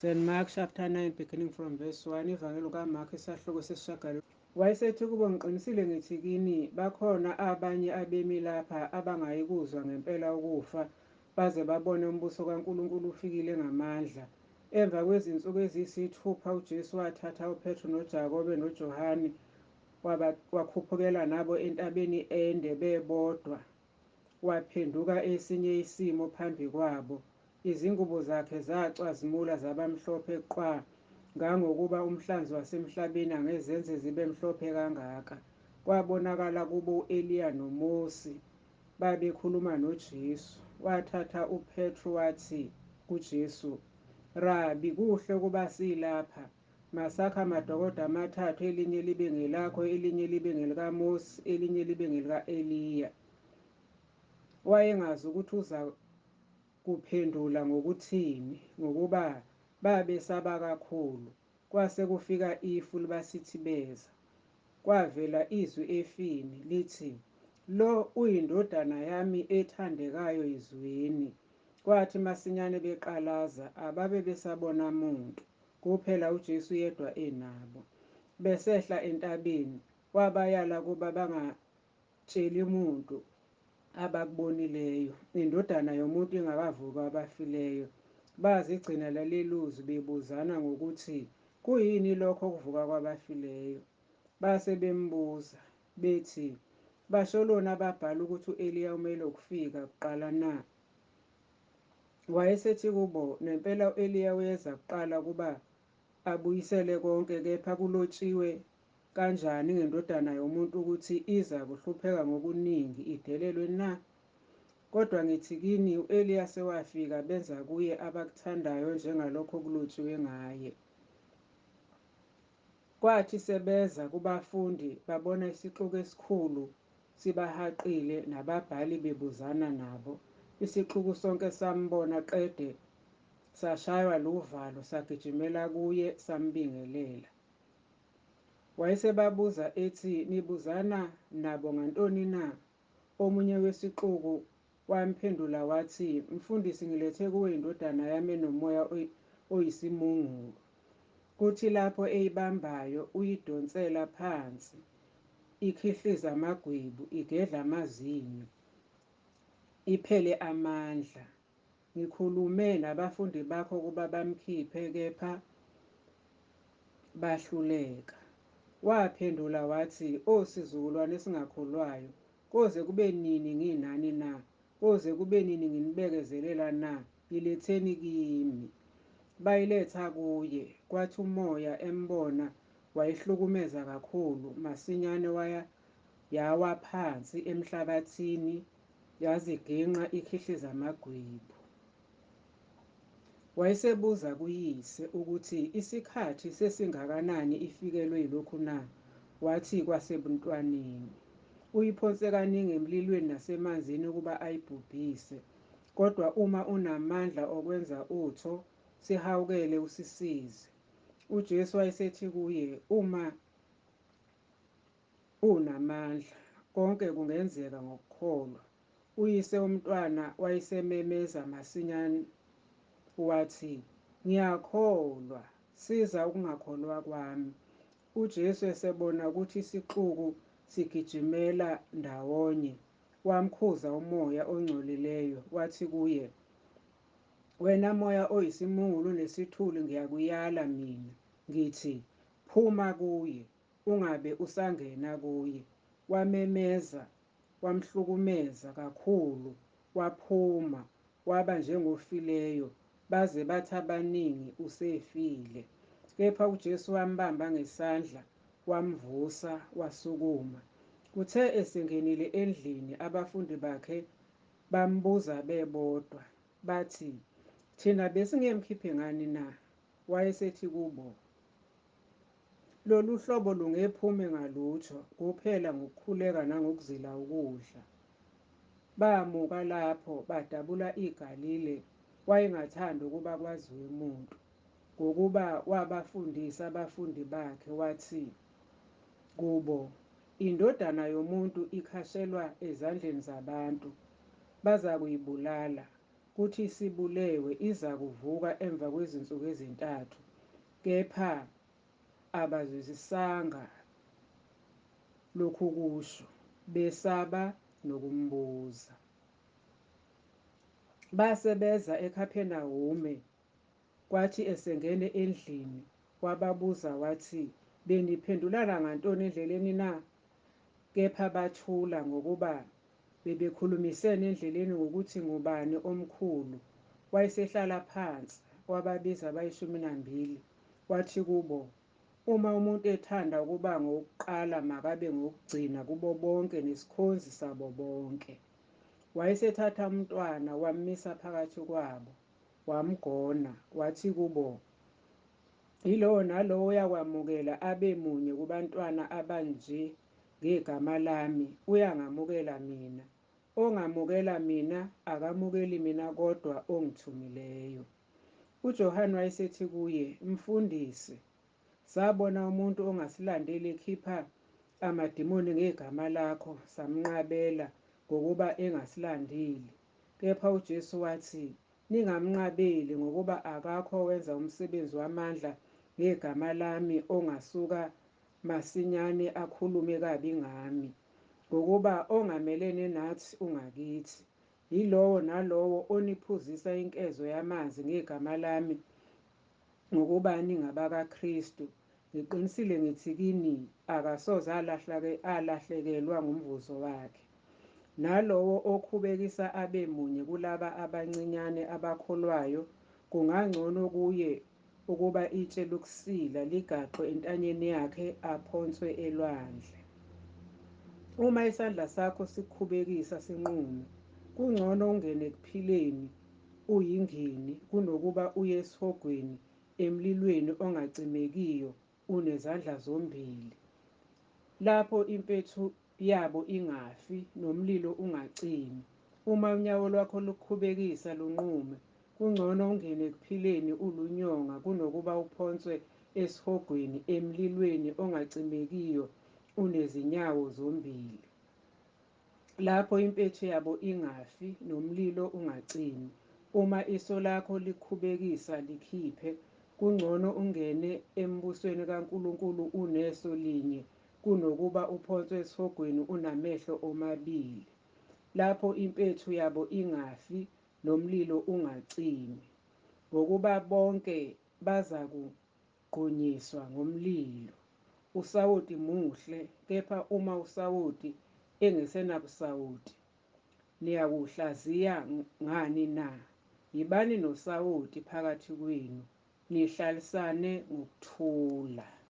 St. Mark chapter 9 beginning from verse 1 ivangeli kaMark isahluko sesishagalolunye. Wayesethi kubo, ngiqinisile ngithi kini, bakhona abanye abemi lapha abangayikuzwa ngempela ukufa baze babone umbuso kaNkulunkulu ufikile ngamandla. Emva kwezinsuku eziyisithupha uJesu wathatha uPetru noJakobe noJohane wakhuphukela nabo entabeni ende bebodwa. Waphenduka esinye isimo phambi kwabo. Izingubo zakhe zacwazimula zaba mhlophe qwa, ngangokuba umhlanzi wasemhlabeni angezenze zibe mhlophe kangaka. Kwabonakala kubo u-Eliya noMosi babekhuluma noJesu. Wathatha uPetru wathi kuJesu, Rabi, kuhle ukuba silapha. Masakha amadokodo amathathu, elinye libe ngelakho, elinye libe ngelikaMosi, elinye libe ngelika-Eliya. Wayengazi ukuthi uza kuphendula ngokuthini, ngokuba babesaba kakhulu. Kwase kufika ifu libasithibeza. Kwavela izwi efini lithi, Lo uyindodana yami ethandekayo, izweni. Kwathi masinyane beqalaza ababe besabona muntu, kuphela uJesu yedwa enabo. Besehla entabeni wabayala kuba bangatsheli muntu abakubonileyo, indodana yomuntu ingakavuka abafileyo. Bazigcina leluzwi bebuzana ngokuthi kuyini lokho ukuvuka kwabafileyo. Base bembuza bethi, basholoni ababhala ukuthi u-Eliya umele ukufika kuqala na? Wayesethi kubo, nempela u-Eliya uyeza kuqala kuba abuyisele konke, kepha kulotshiwe kanjani ngendodana yomuntu ukuthi iza kuhlupheka ngokuningi idelelwe na? Kodwa ngithi kini, u-Eliya sewafika, benza kuye abakuthandayo njengalokho okulotshiwe ngaye. Kwathi sebeza kubafundi babona isixuku esikhulu sibahaqile nababhali bebuzana nabo. Isixuku sonke sambona qede sashaywa luvalo, sagijimela kuye sambingelela. Wayesebabuza ethi, nibuzana nabo ngantoni na? Omunye wesixuku wamphendula wathi, Mfundisi, ngilethe kuwe indodana yami enomoya oyisimungulu. Kuthi lapho eyibambayo uyidonsela phansi, ikhihliza amagwebu, igedla amazinyo, iphele amandla. Ngikhulume nabafundi bakho ukuba bamkhiphe, kepha bahluleka. Waphendula wathi, sizukulwane esingakholwayo, koze kube nini nginani na? Koze kube nini nginibekezelela na? Yiletheni kimi. Bayiletha kuye. Kwathi umoya embona wayihlukumeza kakhulu. Masinyane yawa phansi emhlabathini, yaziginqa ikhihliza amagwebu. Wayesebuza kuyise ukuthi isikhathi sesingakanani ifikelwe yilokhu na? Wathi, kwasebuntwaneni. Uyiphonse kaningi emlilweni nasemanzini ukuba ayibhubhise. Kodwa uma unamandla okwenza utho, sihawukele usisize. uJesu wayesethi kuye, uma unamandla, konke kungenzeka ngokukholwa. Uyise womntwana wayesememeza masinyane wathi, ngiyakholwa, siza ukungakholwa kwami. uJesu esebona ukuthi isixuku sigijimela ndawonye, wamkhuza umoya ongcolileyo, wathi kuye, wena moya oyisimungulu nesithuli, ngiyakuyala mina, ngithi, phuma kuye, ungabe usangena kuye. Wamemeza, wamhlukumeza kakhulu, waphuma, waba njengofileyo, baze bathi abaningi usefile. Kepha uJesu wambamba ngesandla, wamvusa, wasukuma. Kuthe esengenile endlini, abafundi bakhe bambuza bebodwa, bathi, thina besingemkhiphe ngani na? Wayesethi kubo, lolu hlobo lungephume ngalutho, kuphela ngokukhuleka nangokuzila ukudla. Bamuka lapho badabula iGalile. Wayengathandi ukuba kwaziwe umuntu, ngokuba wabafundisa abafundi bakhe, wathi kubo, indodana yomuntu ikhashelwa ezandleni zabantu, baza kuyibulala. futhi isibulewe iza kuvuka emva kwezinsuku ezintathu. Kepha abazwisisanga lokhu kusho, besaba nokumbuza. Base beza eKhaphenawume. Kwathi esengene endlini wababuza wathi, beniphendulana ngantoni endleleni na? Kepha bathula ngokuba bebekhulumisene endleleni ngokuthi ngubani omkhulu. Wayesehlala phansi wababiza abayi12, wathi kubo, uma umuntu ethanda ukuba ngowokuqala makabe ngowokugcina kubo bonke nesikhonzi sabo bonke. Wayesethatha umntwana wammisa phakathi kwabo, wamgona, wathi kubo, yilowo nalowo uyakwamukela abe munye kubantwana abanje ngegama lami uyangamukela mina. Ongamukela mina akamukeli mina kodwa ongithumileyo. UJohane wayesethi kuye, Mfundisi, sabona umuntu ongasilandeli ekhipha amadimoni ngegama lakho, samnqabela ngokuba engasilandeli. Kepha uJesu wathi, ningamnqabeli ngokuba akakho owenza umsebenzi wamandla ngegama lami ongasuka masinyane akhulume kabi ngami. Ngokuba ongamelene nathi ungakithi. Yilowo nalowo oniphuzisa inkezo yamanzi ngegama lami ngokuba ningabakaKristu. Ngiqinisile ngithi kini, akasoze alahlekelwa ngumvuzo wakhe. Nalowo okhubekisa abe munye kulaba abancinyane abakholwayo, kungangcono kuye ukuba itshe lokusila ligaxwe entanyeni yakhe aphonswe elwandle. Uma isandla sakho sikukhubekisa sinqume, kungcono ungene ekuphileni uyingini kunokuba uye esihogweni emlilweni ongacimekiyo unezandla zombili. Lapho impethu yabo ingafi nomlilo ungacimi. Uma unyawo lwakho lukukhubekisa lunqume, kungcono ungene ekuphileni ulunyonga kunokuba uphonswe esihogweni emlilweni ongacimekiyo unezinyawo zombili. Lapho impethu yabo ingafi nomlilo ungacimi. Uma iso lakho likukhubekisa likhiphe, kungcono ungene embusweni kaNkulunkulu uneso linye kunokuba uphonswe esihogweni unamehlo omabili. Lapho impethu yabo ingafi nomlilo ungacimi. Ngokuba bonke bazakugqunyiswa ngomlilo. Usawoti muhle, kepha uma usawoti engesenabusawoti, niyakuhlaziya ngani na? Yibani nosawoti phakathi kwenu, nihlalisane ngokuthula.